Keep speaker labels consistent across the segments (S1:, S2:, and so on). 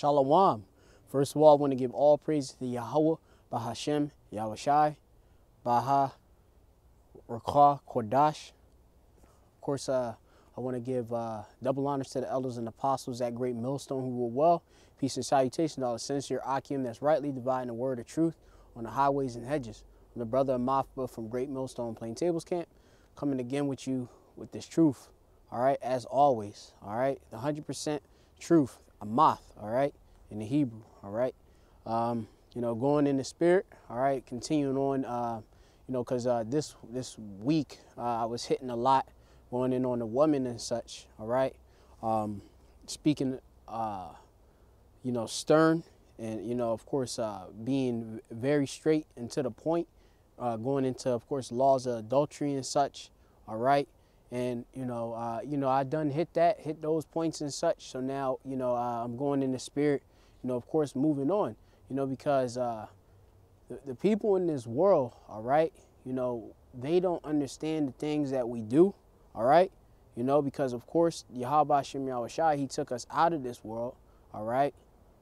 S1: Shalom. First of all, I want to give all praise to Yahweh, Bahashem, Yahushai, Baha, Rakah, Kodash. Of course, I want to give double honors to the elders and apostles at Great Millstone who rule well. Peace and salutation to all the sincere Akim that's rightly dividing the word of truth on the highways and hedges. I'm the brother of Mafba from Great Millstone Plain Tables Camp, coming again with you with this truth, all right, as always, all right, the 100% truth, a moth, all right, in the Hebrew, all right, going in the spirit, all right, continuing on, because this week I was hitting a lot, going in on the woman and such, all right, speaking, stern and, of course, being very straight and to the point, going into, of course, laws of adultery and such, all right. And, I done hit those points and such. So now, I'm going in the spirit, of course, moving on, because the people in this world, all right, they don't understand the things that we do, all right, because, of course, Yahweh Shem Yahushai, he took us out of this world, all right,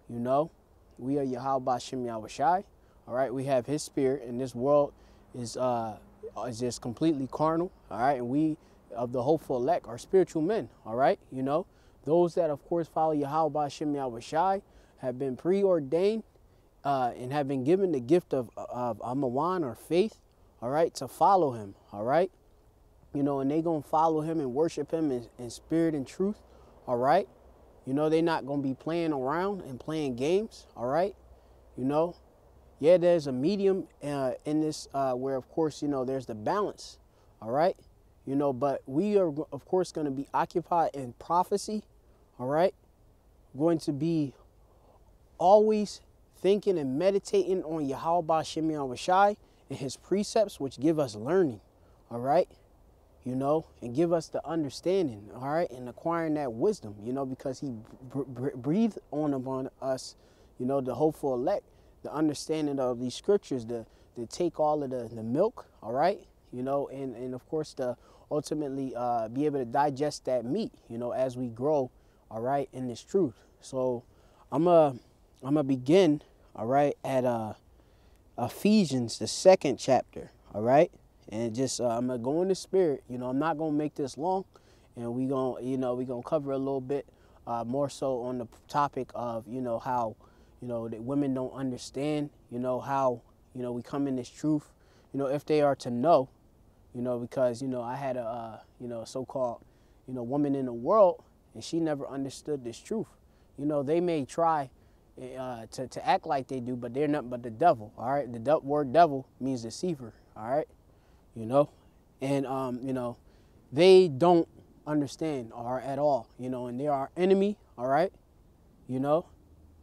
S1: we are Yahweh Shem Yahushai, all right, we have his spirit, and this world is just completely carnal, all right, and we of the hopeful elect are spiritual men, all right, those that of course follow Yahweh Shem Yahushai have been preordained and have been given the gift of Amawan or faith, all right, to follow him, all right, and they gonna follow him and worship him in spirit and truth, all right, they not gonna be playing around and playing games, all right, yeah, there's a medium in this where of course there's the balance, all right, but we are of course going to be occupied in prophecy, all right, going to be always thinking and meditating on Yahweh Shem Yahushai and his precepts, which give us learning, all right, and give us the understanding, all right, and acquiring that wisdom, because he breathed upon us, the hopeful elect, the understanding of these scriptures, to take all of the milk, all right, and of course to ultimately be able to digest that meat, as we grow, all right, in this truth. So I'm gonna begin, all right, at Ephesians, the 2nd chapter, all right, and just I'm gonna go in the spirit, I'm not gonna make this long, and we gonna cover a little bit more so on the topic of how that women don't understand, how we come in this truth, if they are to know, because I had a so-called woman in the world, and she never understood this truth. They may try to act like they do, but they're not but the devil, all right. The word devil means deceiver, all right, and they don't understand or at all, and they are enemy, all right,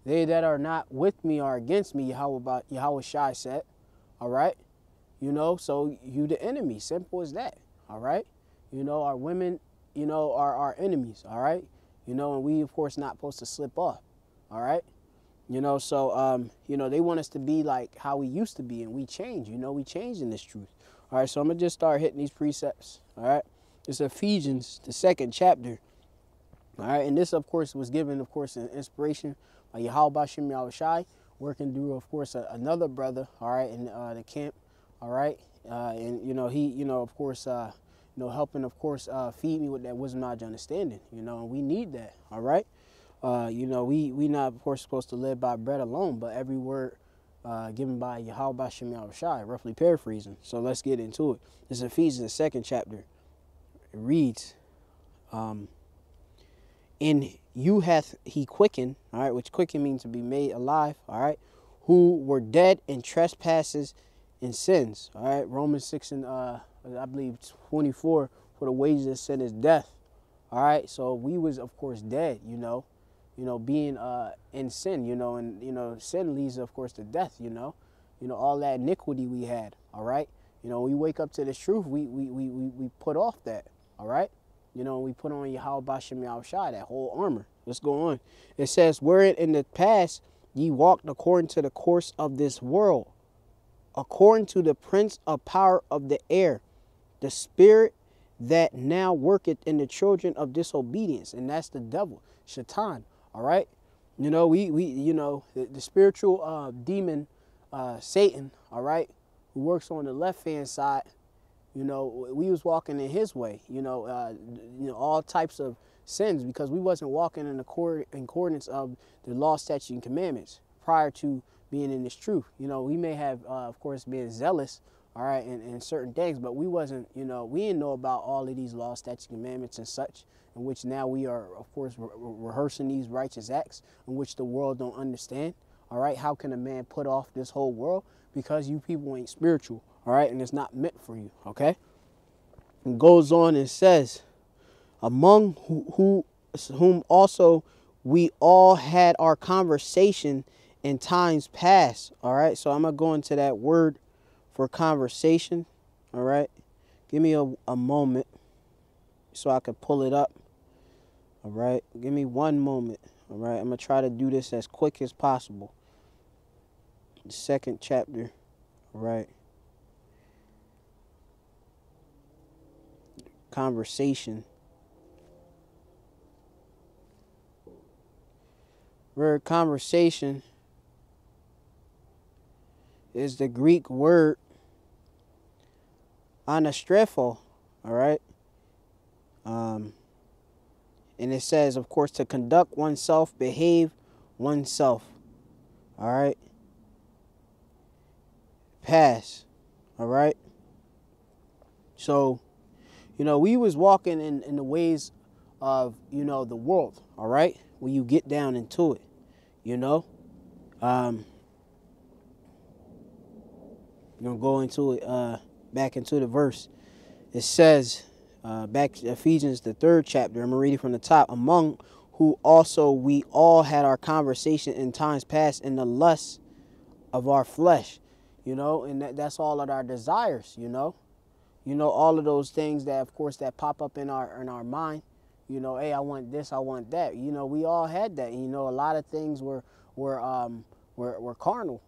S1: they that are not with me are against me, Yahweh Shai said, all right, so you the enemy, simple as that, all right, our women, are our enemies, all right, and we of course not supposed to slip off, all right, so they want us to be like how we used to be, and we change, we change in this truth, all right, so I'm gonna just start hitting these precepts, all right. It's Ephesians, the 2nd chapter, all right, and this of course was given of course an inspiration by Yahweh Shem Yahushai, working through of course another brother, all right, in the camp, all right, and he of course helping of course feed me with that wisdom, knowledge, understanding, and we need that, all right, we not of course supposed to live by bread alone, but every word given by Yahweh Shem Yahushai, roughly paraphrasing. So let's get into it. This is Ephesians, the 2nd chapter. It reads, "In you hath he quickened," all right, which quicken means to be made alive, all right, "who were dead in trespasses and sins," all right, Romans 6 and I believe 24, "for the wages of sin is death," all right, so we was of course dead, being in sin, and sin leads of course to death, all that iniquity we had, all right, we wake up to this truth, we put off that, all right, we put on Yahweh Shem Yahushai, that whole armor. Let's go on. It says, "Wherein in the past ye walked according to the course of this world, according to the prince of power of the air, the spirit that now worketh in the children of disobedience," and that's the devil, Shaitan, all right, You know, the spiritual demon, Satan, all right, who works on the left-hand side, you know, we was walking in his way, all types of sins, because we wasn't walking in accordance of the law, statutes, and commandments prior to being in this truth. You know, we may have, of course, been zealous, all right, in certain things, but we wasn't, we didn't know about all of these law, statutes, commandments and such, in which now we are, of course, rehearsing these righteous acts in which the world don't understand. All right, how can a man put off this whole world? Because you people ain't spiritual, all right, and it's not meant for you, okay? And goes on and says, among whom also we all had our conversation in times past, all right? So I'm going to go into that word for conversation, all right? Give me a moment so I could pull it up, all right? Give me one moment, all right? I'm going to try to do this as quick as possible. The second chapter, all right? Conversation. Word conversation is the Greek word anastrepho, all right? And it says, of course, to conduct oneself, behave oneself, all right? Pass, all right? So, we was walking in the ways of, the world, all right? When you get down into it, I'm going to go into it, back into the verse. It says, back to Ephesians, the 3rd chapter, I'm going to read it from the top. Among who also we all had our conversation in times past in the lusts of our flesh, and that's all of our desires, all of those things that, of course, that pop up in our mind, hey, I want this, I want that, we all had that, and, a lot of things were carnal,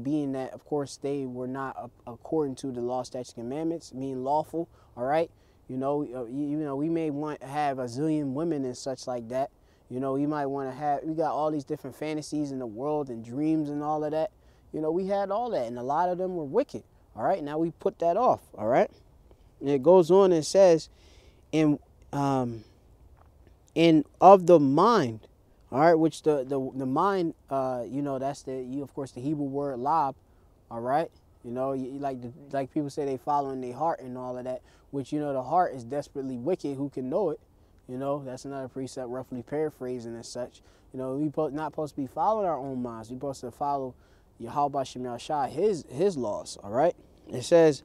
S1: being that, of course, they were not according to the law, statutes, commandments, being lawful, all right, we may want to have a zillion women and such like that, we might want to have, we got all these different fantasies in the world and dreams and all of that, we had all that, and a lot of them were wicked, all right, now we put that off, all right. And it goes on and says, in of the mind, all right, which the mind, that's of course, the Hebrew word lab, all right. Like people say they follow in their heart and all of that, which, the heart is desperately wicked. Who can know it? That's another precept, roughly paraphrasing and such. We not supposed to be following our own minds. We're supposed to follow Yahweh Shem Yahshai, his laws, all right. It says,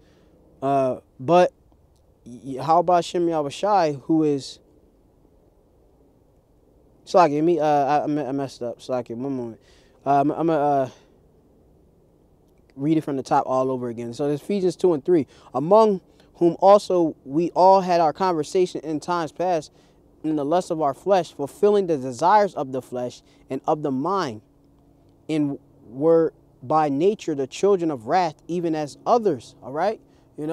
S1: but Yahweh Shem Yahshai, who is Slaki, me, I messed up. Slaki, one moment. I'm going to read it from the top all over again. So it's Ephesians 2 and 3. Among whom also we all had our conversation in times past in the lust of our flesh, fulfilling the desires of the flesh and of the mind, and were by nature the children of wrath, even as others. All right? And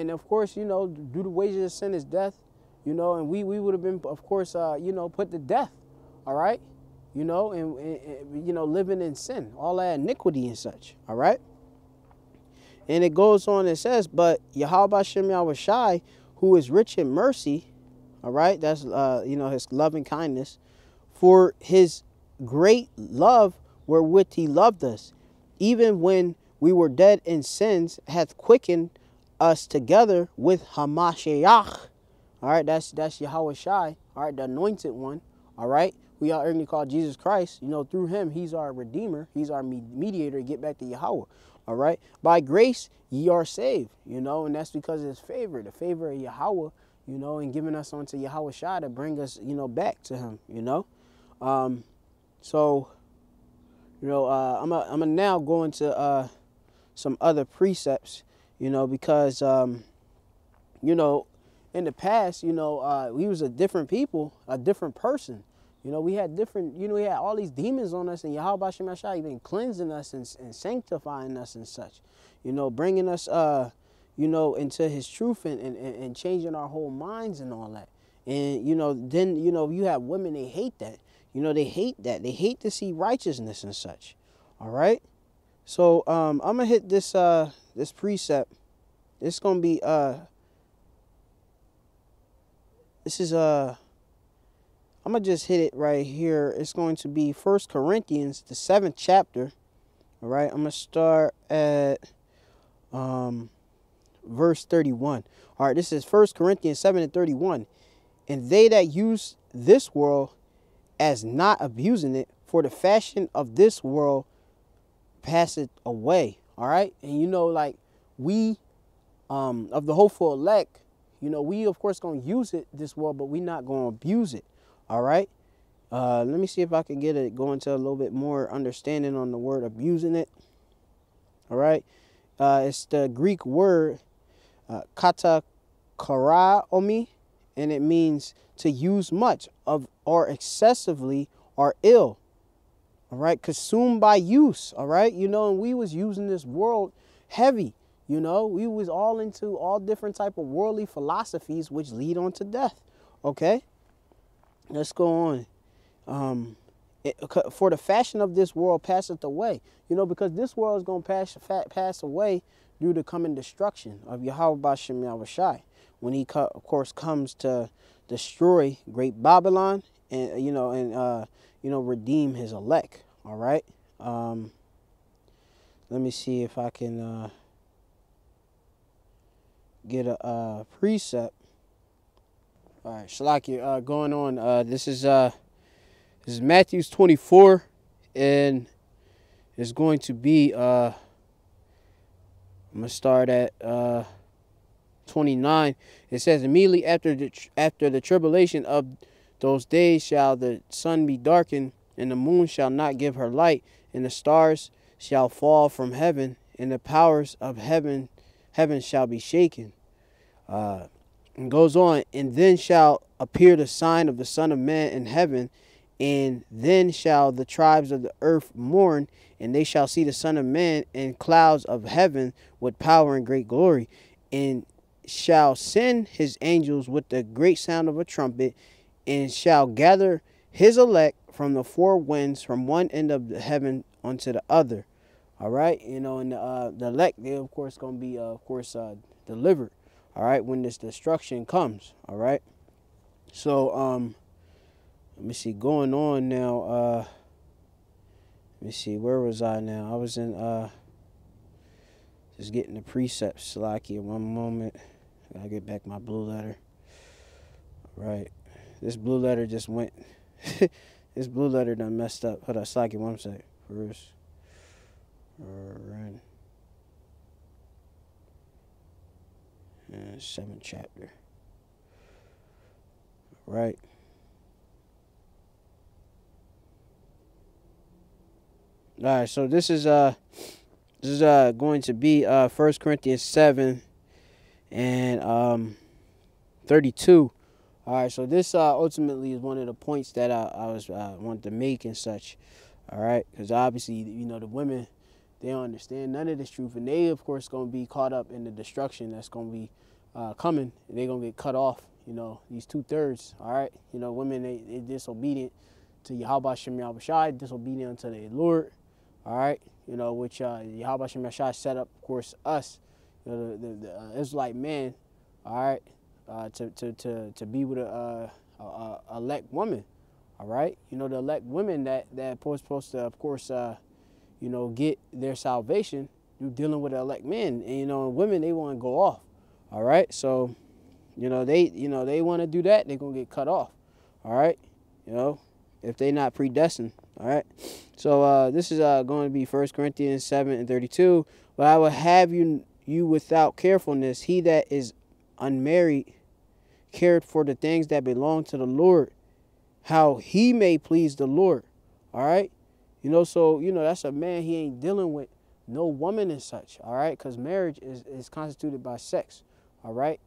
S1: of course, due the wages of sin is death. And we would have been, of course, put to death, all right, and living in sin, all that iniquity and such, all right. And it goes on and says, but Yahweh Shem Yahushai, who is rich in mercy, all right, that's, his loving kindness, for his great love wherewith he loved us, even when we were dead in sins, hath quickened us together with Hamashiach. All right, that's Yahweh Shai, all right, the anointed one, all right. We are only called Jesus Christ, through him, he's our redeemer, he's our mediator to get back to Yahweh, all right. By grace, ye are saved, and that's because of his favor, the favor of Yahweh, and giving us onto Yahweh Shai to bring us, back to him, So, I'm gonna now go into some other precepts, because, in the past, we was a different people, a different person. We had different, we had all these demons on us, and Yahweh Shem Yahshai even cleansing us and sanctifying us and such, bringing us, into his truth and changing our whole minds and all that. And, then, you have women, they hate that. You know, they hate that. They hate to see righteousness and such. All right. So I'm gonna hit this this precept. It's gonna be this is I'm gonna just hit it right here. It's going to be 1 Corinthians, the 7th chapter. All right. I'm gonna start at verse 31. All right. This is 1 Corinthians 7:31. And they that use this world as not abusing it, for the fashion of this world passeth away. All right. And you know, like we of the hopeful elect, you know, we of course gonna use it this world, but we not gonna abuse it. All right. Let me see if I can get it, go into a little bit more understanding on the word abusing it. All right. It's the Greek word katakaraomi, and it means to use much of or excessively or ill. All right. Consumed by use. All right. You know, and we was using this world heavy. You know, we was all into all different type of worldly philosophies which lead on to death. Okay. Let's go on. For the fashion of this world passeth away. You know, because this world is going to pass away due to coming destruction of Yahweh Bashem Yahushai. When he, of course, comes to destroy great Babylon and, you know, redeem his elect. All right. Let me see if I can get a precept. All right, Shalaki, going on. This is Matthew 24, and it's going to be. I'm gonna start at 29. It says, immediately after the tribulation of those days shall the sun be darkened, and the moon shall not give her light, and the stars shall fall from heaven, and the powers of heaven shall be shaken. And goes on, and then shall appear the sign of the Son of Man in heaven, and then shall the tribes of the earth mourn, and they shall see the Son of Man in clouds of heaven with power and great glory, and shall send his angels with the great sound of a trumpet, and shall gather his elect from the four winds, from one end of the heaven unto the other. All right. You know, and the elect, they of course going to be, delivered. All right. When this destruction comes. All right. So, let me see, going on now. Let me see, where was I now? I was in, just getting the precepts, Slacky, in one moment. I'll get back my blue letter. All right. This blue letter just went, this blue letter done messed up. Hold on, Slacky, one sec. First. All right. 7th chapter. All right. All right, so this is going to be 1 Corinthians 7 and 32. All right, so this ultimately is one of the points that I was wanted to make and such. All right, because obviously, you know, the women, they don't understand none of this truth, and they of course going to be caught up in the destruction that's going to be coming. And they're going to get cut off. You know, these 2/3. All right, you know, women, they disobedient to Yahweh Shem Yahushai, disobedient to their Lord. All right, you know, which Yahweh Shem Yahushai set up, of course, us, you know, the Israelite man, all right, to be with a elect woman, all right. You know, the elect women that supposed to, of course, you know, get their salvation through dealing with the elect men, and you know, women, they want to go off, all right. So, you know, they want to do that, they're gonna get cut off, all right. You know, if they're not predestined. All right. So this is going to be 1 Corinthians 7 and 32. But I will have you without carefulness. He that is unmarried cared for the things that belong to the Lord, how he may please the Lord. All right. You know, so, you know, that's a man. He ain't dealing with no woman and such. All right. Because marriage is constituted by sex. All right.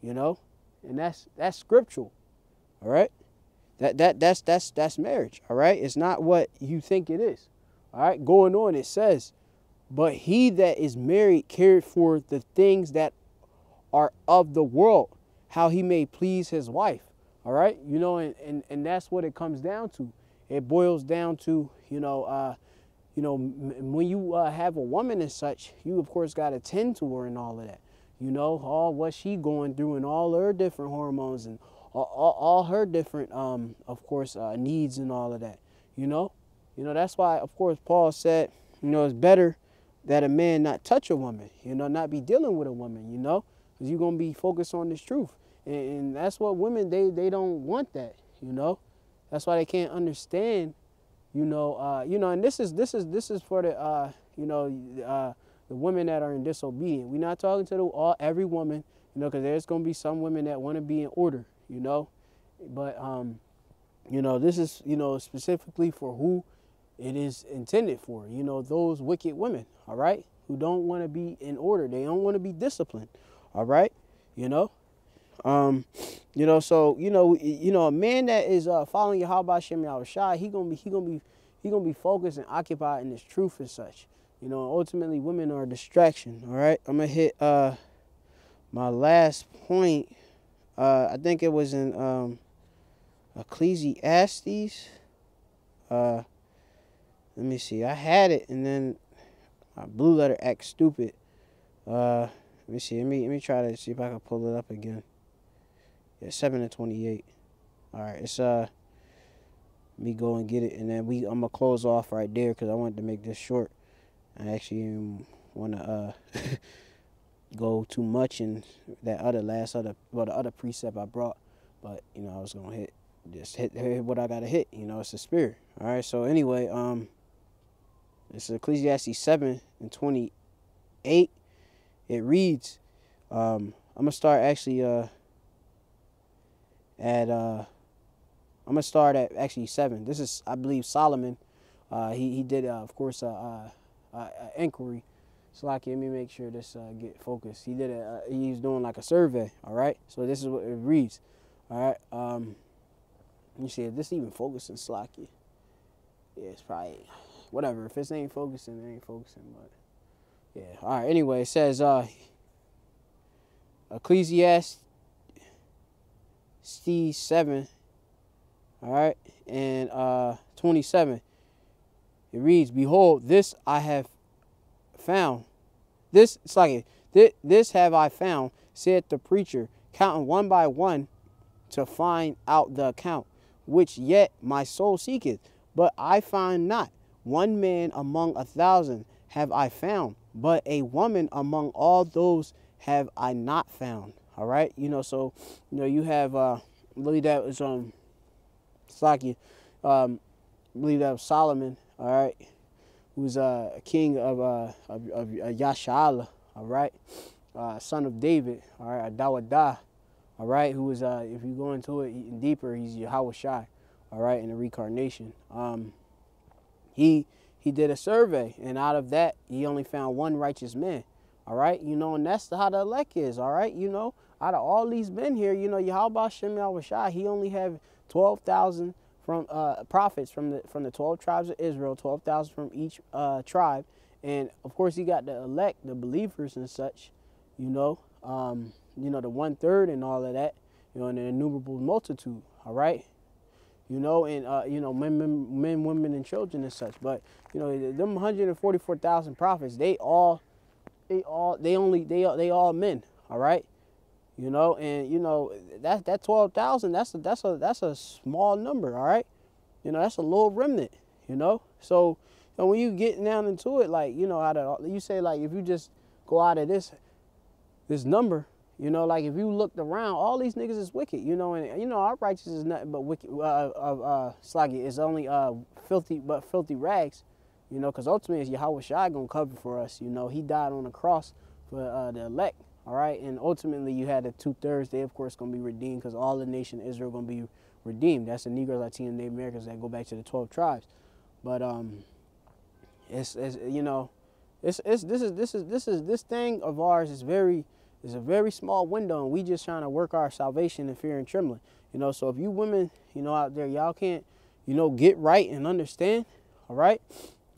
S1: You know, and that's scriptural. All right. That's marriage, all right? It's not what you think it is, all right? Going on, it says, but he that is married cared for the things that are of the world, how he may please his wife, all right? You know, and that's what it comes down to. it boils down to, when you have a woman and such, you of course got to tend to her and all of that. All what she going through and all her different hormones and all her different, of course, needs and all of that. That's why, of course, Paul said, it's better that a man not touch a woman, not be dealing with a woman, because you're going to be focused on this truth. And that's what women, they don't want that, That's why they can't understand, and this is for the, the women that are in disobedience. We're not talking to every woman, because there's going to be some women that want to be in order, But, this is, specifically for who it is intended for, those wicked women, all right, who don't want to be in order. They don't want to be disciplined, all right, so, a man that is following Yahweh Hashem Yahushua, he gonna be focused and occupied in this truth and such. Ultimately, women are a distraction, all right. I'm gonna hit my last point. I think it was in Ecclesiastes. Let me see. I had it, and then my blue letter act stupid. Let me see. Let me try to see if I can pull it up again. Yeah, 7:28. All right, it's me go and get it, and then I'm gonna close off right there because I wanted to make this short. I actually want to go too much in that the other precept I brought, but I was gonna hit what I gotta hit. It's the spirit. All right. So anyway, it's Ecclesiastes 7:28. It reads, I'm gonna start actually I'm gonna start at actually 7. This is, I believe, Solomon. He did of course inquiry. So let me make sure this get focused. He was doing like a survey. All right. So this is what it reads. All right. Let me see if this even focusing Slacky. Yeah, it's probably whatever. If it ain't focusing, it ain't focusing. But yeah. All right. Anyway, it says Ecclesiastes 7. All right, and 27. It reads, "Behold, this I have found. This have I found," said the preacher, "counting one by one to find out the account, which yet my soul seeketh, but I find not. One man among 1,000 have I found, but a woman among all those have I not found." All right, so you have I believe that was Slaki, believe that was Solomon. All right, who's a king of Yashala. All right, son of David. All right, Adawadah. All right, who is if you go into it deeper, he's Yahweh Shai. All right, in the reincarnation. He did a survey, and out of that, he only found one righteous man. All right, and that's how the elect is. All right, out of all these men here, Yahweh Hashem Yahushua, he only have 12,000 from prophets from the 12 tribes of Israel, 12,000 from each tribe, and of course he got the elect, the believers and such, the 1/3 and all of that, and the innumerable multitude. All right, and men, women, and children and such. But them 144,000 prophets, they all men. All right. And that 12,000, that's a small number, all right. That's a little remnant, So when you get down into it, like you say, like if you just go out of this number, like if you looked around, all these niggas is wicked, and our righteousness is nothing but wicked. Slaggy is only filthy rags, because ultimately it's Yahweh Shai gonna cover for us. He died on the cross for the elect. All right, and ultimately you had the 2/3. They, of course, going to be redeemed because all the nation of Israel going to be redeemed. That's the Negro, Latino, Native Americans that go back to the 12 tribes. But this thing of ours is a very small window, and we just trying to work our salvation in fear and trembling. So if you women, out there, y'all can't, get right and understand. All right,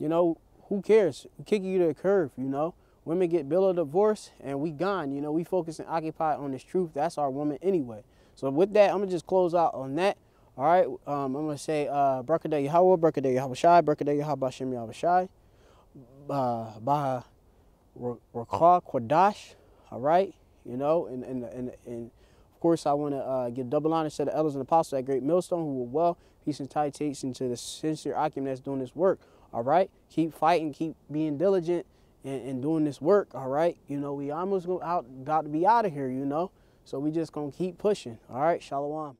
S1: who cares? Kick you to the curb, Women get bill of divorce and we gone. We focus and occupy on this truth. That's our woman anyway. So with that, I'm going to just close out on that. All right, I'm gonna say Barkaday Yahweh, Barkaday Yahabashai, Barkaday Yahabashim Yahabashai, Baha Rakah Kwadash. All right, you know, and of course I want to give double honor to the elders and apostles at Great Millstone who were well. Peace and citation to the sincere Akim that's doing this work. All right, keep fighting, keep being diligent, and doing this work. All right, you know, we almost about to be out of here. You know, so we just gonna keep pushing. All right, Shalom.